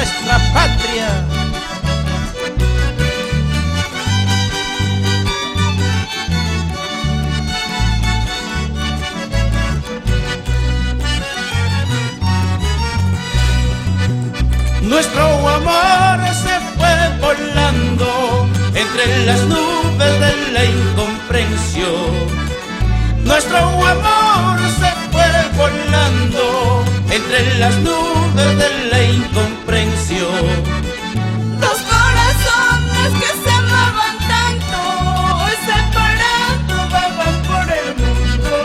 nuestra patria. Nuestro amor se fue volando entre las nubes de la incomprensión. Nuestro amor se fue volando entre las nubes de la incomprensión. Dos corazones que se amaban tanto, hoy separados vagan por el mundo.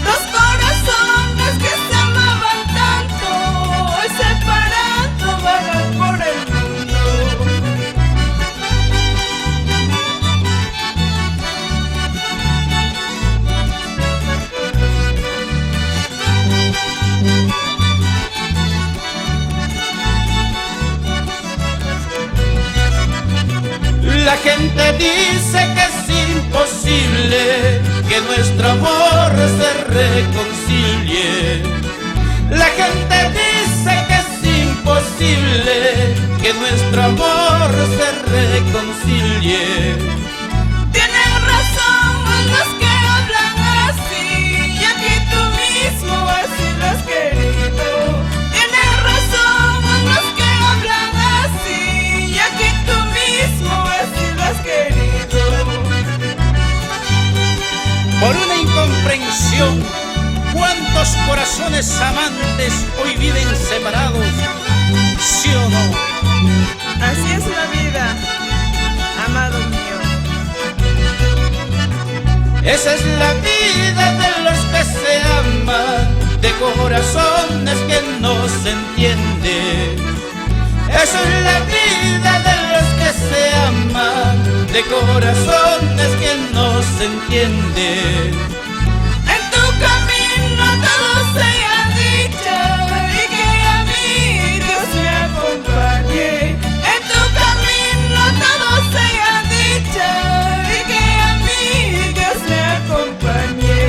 Dos corazones que se amaban tanto, hoy separados vagan por el mundo. La gente dice que es imposible que nuestro amor se reconcilie. La gente dice que es imposible que nuestro amor se reconcilie. Tienen razón los que hablan así, y aquí tú mismo así lo has querido. Tienen razón los que hablan así, y aquí tú mismo así lo has querido. Por una incomprensión, ¿cuántos corazones amantes hoy viven separados? ¿Sí o no? Así es la vida, amado mío. Esa es la vida de los que se aman, de corazones que no se entienden. Esa es la vida de los que se aman, de corazones que no se entienden. En tu camino todo sea dicha, y que a mí Dios me acompañe. En tu camino todo sea dicha, y que a mí Dios me acompañe.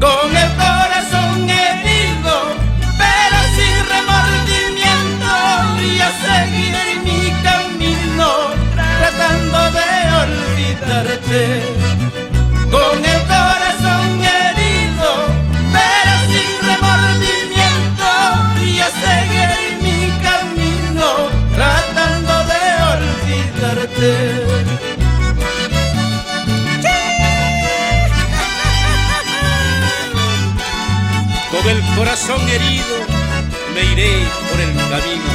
Con el corazón herido, pero sin remordimiento, y a seguir mi camino, tratando de olvidarte. Con el corazón herido, pero sin remordimiento, y a seguir mi camino, tratando de olvidarte. Con el corazón herido me iré por el camino,